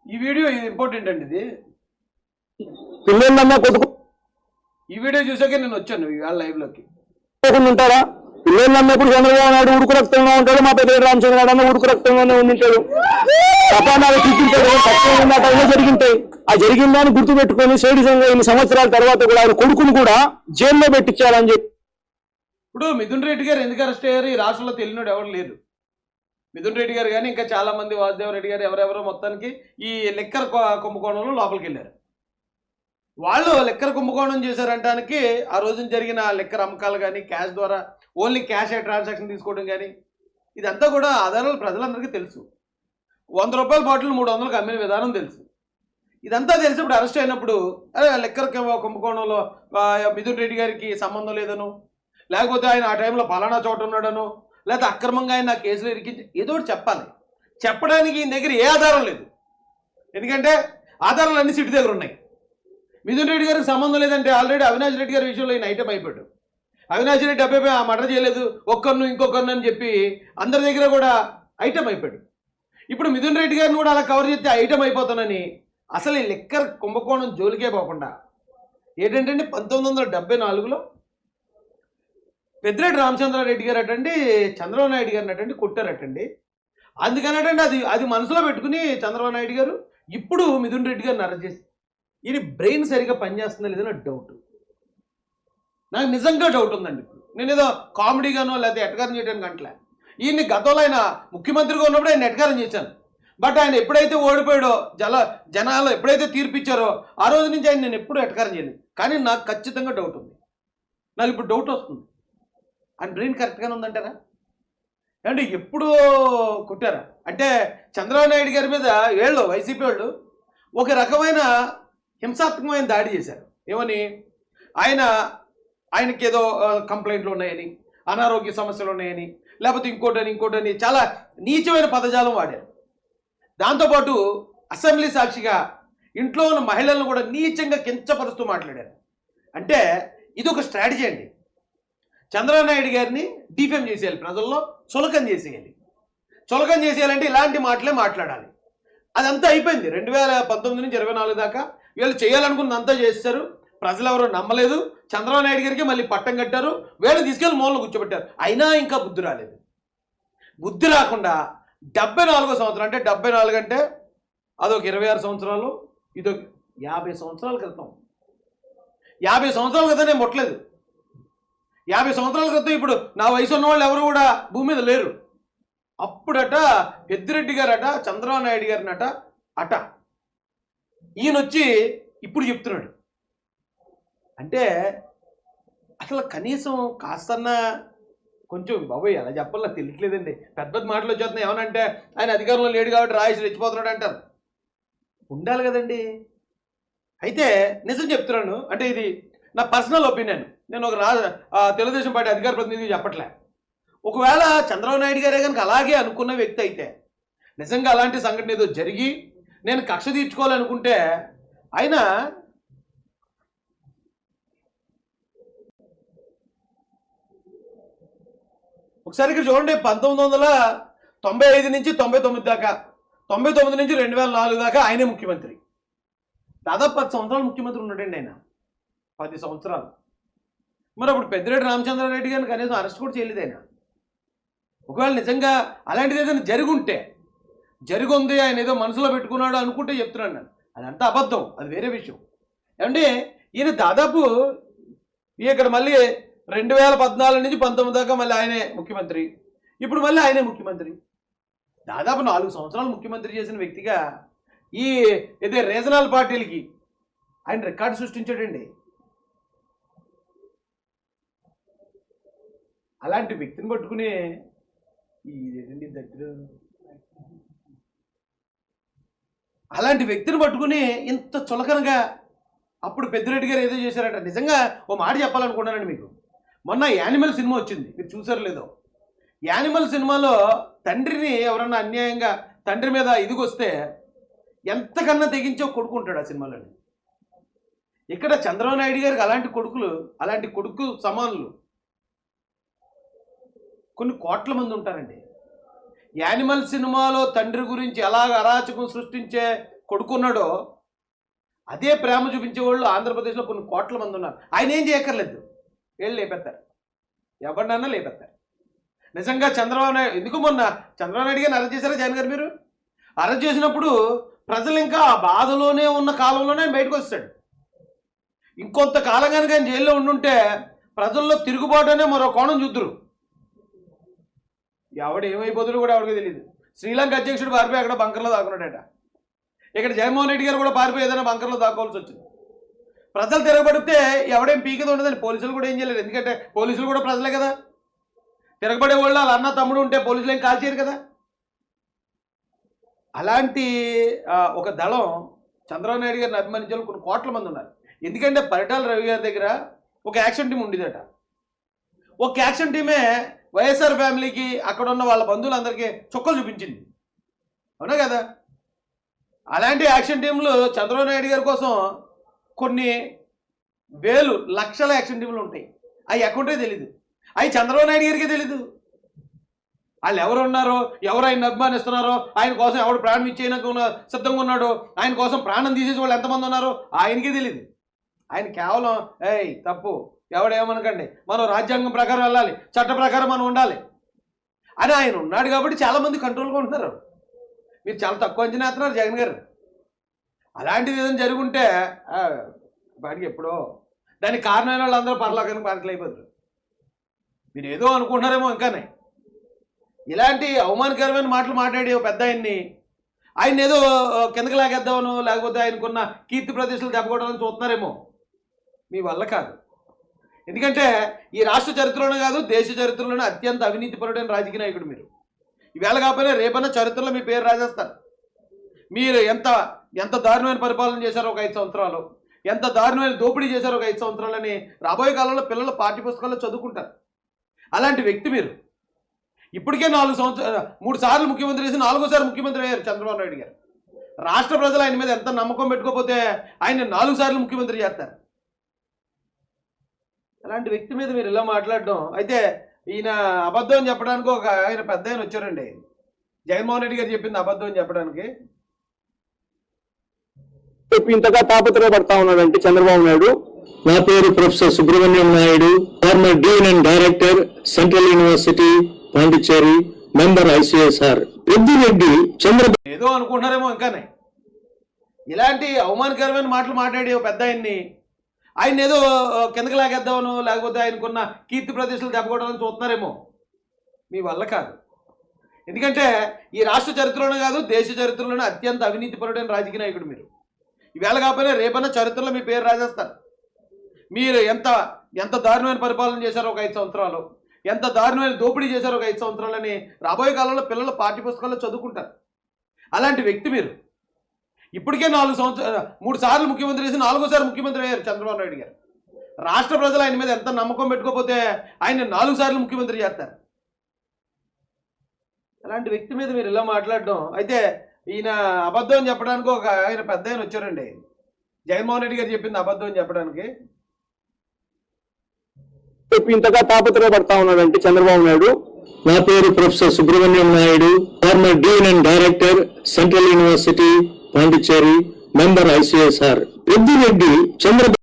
ఈ వీడియో ఇది ఇంపార్టెంట్ అండి. ఇది పిల్లలన్నా కొట్టుకు ఈ వీడియో చూసాకే నేను వచ్చాను ఇవాళ లైవ్ లోకి. ఉంటారా? పిల్లలు అన్నప్పుడు చంద్రబాబు నాయుడు ఉడుకు రక్తంగా ఉంటాడు, మా పెద్ద రామచంద్రరావు అన్న ఉడుకు రక్తంగానే ఉండింటాడు. తపానాలు చూపించాడు, తక్కువ టైంలో జరిగింటాయి. ఆ జరిగిందని గుర్తు పెట్టుకుని సేడిజంగా ఇన్ని సంవత్సరాల తర్వాత కూడా ఆయన కొడుకును కూడా జైల్లో పెట్టించాలని చెప్పి. ఇప్పుడు మిథున్ రెడ్డి గారు ఎందుకు అరెస్ట్ అయ్యారు? ఈ రాష్ట్రంలో తెలియనోడు ఎవరు లేరు. మిథున్ రెడ్డి గారు కానీ ఇంకా చాలా మంది, వాసుదేవ్ రెడ్డి గారు, ఎవరెవరో మొత్తానికి ఈ లిక్కర్ కుంభకోణంలో లోపలికి వెళ్ళారు. వాళ్ళు లిక్కర్ కుంభకోణం చేశారంటానికి ఆ రోజున జరిగిన లిక్కర్ అమ్మకాలు కానీ, క్యాష్ ద్వారా ఓన్లీ క్యాష్ ట్రాన్సాక్షన్ తీసుకోవడం కానీ, ఇదంతా కూడా ఆధారాలు ప్రజలందరికీ తెలుసు. 100 రూపాయల బాటిల్ 300కి అమ్మిన విధానం తెలుసు. ఇదంతా తెలిసి ఇప్పుడు అరెస్ట్ అయినప్పుడు లిక్కర్ కుంభకోణంలో మిథున్ రెడ్డి గారికి సంబంధం లేదను, లేకపోతే ఆయన ఆ టైంలో పలానా చోట ఉన్నాడను, లేకపోతే అక్రమంగా ఆయన కేసులో ఇరికించి ఏదో ఒకటి చెప్పాలి. చెప్పడానికి ఈయన దగ్గర ఏ ఆధారం లేదు. ఎందుకంటే ఆధారాలు అన్ని సిటీ దగ్గర ఉన్నాయి. మిథున్ రెడ్డి గారికి సంబంధం లేదంటే ఆల్రెడీ అవినాష్ రెడ్డి గారి విషయంలో ఈయన ఐటమ్ అయిపోయాడు. అవినాష్ రెడ్డి అబ్బాయి ఆ మర్డర్ చేయలేదు, ఒక్కరిను ఇంకొకరిని అని చెప్పి అందరి దగ్గర కూడా ఐటమ్ అయిపోయాడు. ఇప్పుడు మిథున్ రెడ్డి గారిని కూడా అలా కవర్ చేస్తే ఐటమ్ అయిపోతానని అసలు ఈ లిక్కర్ కుంభకోణం జోలికే పోకుండా ఏంటంటే 1974లో పెద్దిరెడ్డి రామచంద్రారెడ్డి గారు అటండి చంద్రబాబు నాయుడు గారిని అటండి కొట్టారటండి. అందుకనటండి అది మనసులో పెట్టుకుని చంద్రబాబు నాయుడు గారు ఇప్పుడు మిథున్ రెడ్డి గారిని అరెస్ట్ చేసి, ఈయన బ్రెయిన్ సరిగా పనిచేస్తుందా లేదని డౌట్, నాకు నిజంగా డౌట్ ఉందండి. ఇప్పుడు నేను ఏదో కామెడీగానో లేకపోతే ఎటకారం చేయడానికి అంటలే. ఈయన్ని గతంలో ఆయన ముఖ్యమంత్రిగా ఉన్నప్పుడు ఆయన ఎటకారం చేశాను. బట్ ఆయన ఎప్పుడైతే ఓడిపోయాడో, జనాలు ఎప్పుడైతే తీర్పిచ్చారో ఆ రోజు నుంచి ఆయన నేను ఎప్పుడూ ఎటకారం చేయలేదు. కానీ నాకు ఖచ్చితంగా డౌట్ ఉంది. నాకు ఇప్పుడు డౌట్ వస్తుంది, ఆయన బ్రెయిన్ కరెక్ట్గానే ఉందంటారా? అంటే ఎప్పుడు కొట్టారా అంటే చంద్రబాబు నాయుడు గారి మీద వీళ్ళు వైసీపీ వాళ్ళు ఒక రకమైన హింసాత్మకమైన దాడి చేశారు. ఏమని? ఆయనకి ఏదో కంప్లైంట్లు ఉన్నాయని, అనారోగ్య సమస్యలు ఉన్నాయని, లేకపోతే ఇంకోటని చాలా నీచమైన పదజాలం వాడారు. దాంతోపాటు అసెంబ్లీ సాక్షిగా ఇంట్లో ఉన్న మహిళలను కూడా నీచంగా కించపరుస్తూ మాట్లాడారు. అంటే ఇది ఒక స్ట్రాటజీ అండి. చంద్రబాబు నాయుడు గారిని డిఫేమ్ చేసేయాలి, ప్రజల్లో చులకం చేసేయాలి. చులకం చేసేయాలంటే ఇలాంటి మాటలే మాట్లాడాలి. అదంతా అయిపోయింది. 2019 నుంచి 24 దాకా వీళ్ళు చేయాలనుకున్నంతా చేస్తారు. ప్రజలు ఎవరో నమ్మలేదు. చంద్రబాబు నాయుడు గారికి మళ్ళీ పట్టం కట్టారు. వీళ్ళు తీసుకెళ్ళి మూలను కూర్చోబెట్టారు. అయినా ఇంకా బుద్ధి రాలేదు. బుద్ధి రాకుండా 74వ సంవత్సరం, అంటే 74 అంటే అదొక 26 సంవత్సరాలు, ఇదొక 50 సంవత్సరాల క్రితం. 50 సంవత్సరాల క్రితం నేను ముట్టలేదు. 50 సంవత్సరాల క్రితం ఇప్పుడు నా వయసు ఉన్న వాళ్ళు ఎవరు కూడా భూమి మీద లేరు. అప్పుడట పెద్దిరెడ్డి గారట చంద్రబాబు నాయుడు గారిని అట ఈయనొచ్చి ఇప్పుడు చెప్తున్నాడు. అంటే అసలు కనీసం కాస్తన్నా కొంచెం బాబోయ్ ఎలా చెప్పాలో తెలియట్లేదండి. పెద్ద పెద్ద మాటలు వచ్చేస్తున్నాయి. ఏమనంటే ఆయన అధికారంలో లేడు కాబట్టి రాయిసి రెచ్చిపోతున్నాడు అంటారు. ఉండాలి కదండి. అయితే నిజం చెప్తున్నాను, అంటే ఇది నా పర్సనల్ ఒపీనియన్. నేను ఒక తెలుగుదేశం పార్టీ అధికార ప్రతినిధికి చెప్పట్లే. ఒకవేళ చంద్రబాబు నాయుడు గారే కనుక అలాగే అనుకున్న వ్యక్తి అయితే, నిజంగా అలాంటి సంఘటన ఏదో జరిగి నేను కక్ష తీర్చుకోవాలనుకుంటే ఆయన ఒకసారి ఇక్కడ చూడండి, 1995 నుంచి 99 దాకా, 99 నుంచి 2004 దాకా ఆయనే ముఖ్యమంత్రి. దాదాపు 10 సంవత్సరాలు ముఖ్యమంత్రి ఉన్నాడండి ఆయన. 10 సంవత్సరాలు. మరి అప్పుడు పెద్దిరెడ్డి రామచంద్రారెడ్డి గారిని కనీసం అరెస్ట్ కూడా చేయలేదు ఆయన. ఒకవేళ నిజంగా అలాంటిది ఏదైనా జరిగుంది, ఆయన ఏదో మనసులో పెట్టుకున్నాడు అనుకుంటే చెప్తున్నాను నేను. అదంతా అబద్ధం, అది వేరే విషయం. ఏమంటే ఈయన దాదాపు ఇక్కడ మళ్ళీ 2014 నుంచి 19 దాకా మళ్ళీ ఆయనే ముఖ్యమంత్రి. ఇప్పుడు మళ్ళీ ఆయనే ముఖ్యమంత్రి. దాదాపు 4 సంవత్సరాలు ముఖ్యమంత్రి చేసిన వ్యక్తిగా ఈ ఇదే రీజనల్ పార్టీలకి ఆయన రికార్డు సృష్టించాడండి. అలాంటి వ్యక్తిని పట్టుకుని ఇంత చులకనగా అప్పుడు పెద్దిరెడ్డి గారు ఏదో చేశారట. నిజంగా ఓ మాట చెప్పాలనుకున్నానండి మీకు. మొన్న యానిమల్ సినిమా వచ్చింది, మీరు చూసారు లేదో? యానిమల్ సినిమాలో తండ్రిని ఎవరన్నా అన్యాయంగా తండ్రి మీద ఇదిగొస్తే ఎంతకన్నా తెగించో కొడుకుంటాడు ఆ సినిమాలోని. ఇక్కడ చంద్రబాబు నాయుడు గారికి అలాంటి కొడుకు సమానులు కొన్ని కోట్ల మంది ఉంటారండి. యానిమల్ సినిమాలో తండ్రి గురించి ఎలాగ అరాచకం సృష్టించే కొడుకున్నాడో అదే ప్రేమ చూపించే వాళ్ళు ఆంధ్రప్రదేశ్లో కొన్ని కోట్ల మంది ఉన్నారు. ఆయన ఏం చేయక్కర్లేదు, వీళ్ళు లేపెత్తారు, ఎవరినన్నా లేపెత్తారు. నిజంగా చంద్రబాబు నాయుడు ఎందుకు మొన్న చంద్రబాబు నాయుడు గారిని అరెస్ట్ చేశారా జగన్ గారు? మీరు అరెస్ట్ చేసినప్పుడు ప్రజలు ఇంకా ఆ బాధలోనే ఉన్న కాలంలోనే ఆయన బయటకు వస్తాడు. ఇంకొంత కాలం కనుక ఆయన జైల్లో ఉండుంటే ప్రజల్లో తిరుగుబాటు అనే మరో కోణం చూద్దరు. ఎవడు ఏమైపోతుందో కూడా ఎవరికి తెలియదు. శ్రీలంక అధ్యక్షుడు పారిపోయి అక్కడ బంకర్లో దాక్కున్నాడట. ఇక్కడ జగన్మోహన్ రెడ్డి గారు కూడా పారిపోయి ఏదైనా బంకర్లో దాక్కోవాల్సి వచ్చింది. ప్రజలు తిరగబడితే ఎవడేం పీకదు ఉండదని పోలీసులు కూడా ఏం చేయలేదు. ఎందుకంటే పోలీసులు కూడా ప్రజలే కదా. తిరగబడే వాళ్ళు వాళ్ళ అన్న తమ్ముడు ఉంటే పోలీసులు ఏం కాల్చేయరు కదా. అలాంటి ఒక దళం చంద్రబాబు నాయుడు గారిని అభిమానించే వాళ్ళు కొన్ని కోట్ల మంది ఉన్నారు. ఎందుకంటే పరిటాల రవి గారి దగ్గర ఒక యాక్షన్ టీం ఉండేదట. ఒక యాక్షన్ టీమే వైఎస్ఆర్ ఫ్యామిలీకి అక్కడ ఉన్న వాళ్ళ బంధువులందరికీ చుక్కలు చూపించింది, అవునా కదా. అలాంటి యాక్షన్ టీంలు చంద్రబాబు నాయుడు గారి కోసం కొన్ని వేలు లక్షల యాక్షన్ టీంలు ఉంటాయి. అవి ఎక్కడుంటే తెలీదు, అవి చంద్రబాబు నాయుడు గారికే తెలీదు. వాళ్ళు ఎవరు ఉన్నారో, ఎవరు ఆయన అభిమానిస్తున్నారో, ఆయన కోసం ఎవడు ప్రాణం ఇచ్చేయడానికి సిద్ధంగా ఉన్నాడో, ఆయన కోసం ప్రాణం తీసేసి వాళ్ళు ఎంతమంది ఉన్నారో ఆయనకే తెలియదు. ఆయన కేవలం తప్పు ఎవడేమనకండి, మనం రాజ్యాంగం ప్రకారం వెళ్ళాలి, చట్ట ప్రకారం మనం ఉండాలి అని ఆయన ఉన్నాడు కాబట్టి చాలామంది కంట్రోల్గా ఉంటున్నారు. మీరు చాలా తక్కువ అంచనా వేస్తున్నారు జగన్ గారు. అలాంటిది ఏదైనా జరుగుంటే వాడికి ఎప్పుడో దానికి కారణమైన వాళ్ళందరూ పర్లోకానికి పార్టీలు అయిపోతారు. మీరు ఏదో అనుకుంటున్నారేమో. ఇంకానే ఇలాంటి అవమానకరమైన మాటలు మాట్లాడి పెద్ద ఆయన ఏదో కిందకి లాగేద్దామను, లేకపోతే ఆయనకున్న కీర్తి ప్రదేశాలు దెబ్బకొట్టాలని చూస్తున్నారేమో. మీ వల్ల కాదు. ఎందుకంటే ఈ రాష్ట్ర చరిత్రలోనే కాదు, దేశ చరిత్రలోనే అత్యంత అవినీతిపరుడైన రాజకీయ నాయకుడు మీరు. ఈవేళ కాకపోయినా రేపన్నా చరిత్రలో మీ పేరు రాజేస్తారు. మీరు ఎంత దారుణమైన పరిపాలన చేశారో ఒక 5 సంవత్సరాలు, ఎంత దారుణమైన దోపిడీ చేశారో ఒక 5 సంవత్సరాలని రాబోయే కాలంలో పిల్లలు పాఠ్య పుస్తకాల్లో చదువుకుంటారు. అలాంటి వ్యక్తి మీరు. ఇప్పటికే 3 సార్లు ముఖ్యమంత్రి చేసి 4వ సారి ముఖ్యమంత్రి అయ్యారు చంద్రబాబు నాయుడు గారు. రాష్ట్ర ప్రజలు ఆయన మీద ఎంత నమ్మకం పెట్టుకోకపోతే ఆయన 4 సార్లు ముఖ్యమంత్రి చేస్తారు. అలాంటి వ్యక్తి మీద మీరు ఇలా మాట్లాడడం. అయితే ఈయన అబద్ధం చెప్పడానికి ఆయన పెద్ద ఆయన వచ్చారండి. జగన్మోహన్ రెడ్డి గారు చెప్పింది అబద్ధం చెప్పడానికి. ఇంతగా తాపత్రయపడతా ఉన్నాడంటే చంద్రబాబు నాయుడు. నా పేరు professor Subrahmanyam Naidu, farmer Deen and director, central university, Pondicherry, member ICSR. Reddy Chandrababu ఏదో అనుకుంటున్నారేమో. ఇంకానే ఇలాంటి అవమానకరమైన మాటలు మాట్లాడి పెద్ద ఆయన ఏదో కిందకి లాగేద్దామను, లేకపోతే ఆయనకున్న కీర్తి ప్రదేశాలు దెబ్బకొట్టాలని చూస్తున్నారేమో. మీ వల్ల కాదు. ఎందుకంటే ఈ రాష్ట్ర చరిత్రలోనే కాదు, దేశ చరిత్రలోనే అత్యంత అవినీతిపరుడైన రాజకీయ నాయకుడు మీరు. ఈవేళ కాకపోయినా రేపన్నా చరిత్రలో మీ పేరు రాజేస్తారు. మీరు ఎంత దారుణమైన పరిపాలన చేశారో ఒక 5 సంవత్సరాలు, ఎంత దారుణమైన దోపిడీ చేశారో ఒక 5 సంవత్సరాలని రాబోయే కాలంలో పిల్లలు పాఠ్య పుస్తకాల్లో చదువుకుంటారు. అలాంటి వ్యక్తి మీరు. ఇప్పటికే 3 సార్లు ముఖ్యమంత్రి చేసి 4వ సారి ముఖ్యమంత్రి అయ్యారు చంద్రబాబు నాయుడు గారు. రాష్ట్ర ప్రజలు ఆయన మీద ఎంత నమ్మకం పెట్టుకోకపోతే ఆయన 4 సార్లు ముఖ్యమంత్రి చేస్తారు. అలాంటి వ్యక్తి మీద మీరు ఇలా మాట్లాడడం. అయితే ఈయన అబద్ధం చెప్పడానికి ఆయన పెద్ద ఆయన వచ్చారండి. జగన్మోహన్ రెడ్డి గారు చెప్పింది అబద్ధం చెప్పడానికి. ఇంతగా తాపత్రయపడతా ఉన్నాడంటే చంద్రబాబు నాయుడు. నా పేరు professor Subrahmanyam Naidu, farmer Deen and director, central university, Pondicherry, member ICSR. Reddy Chandrababu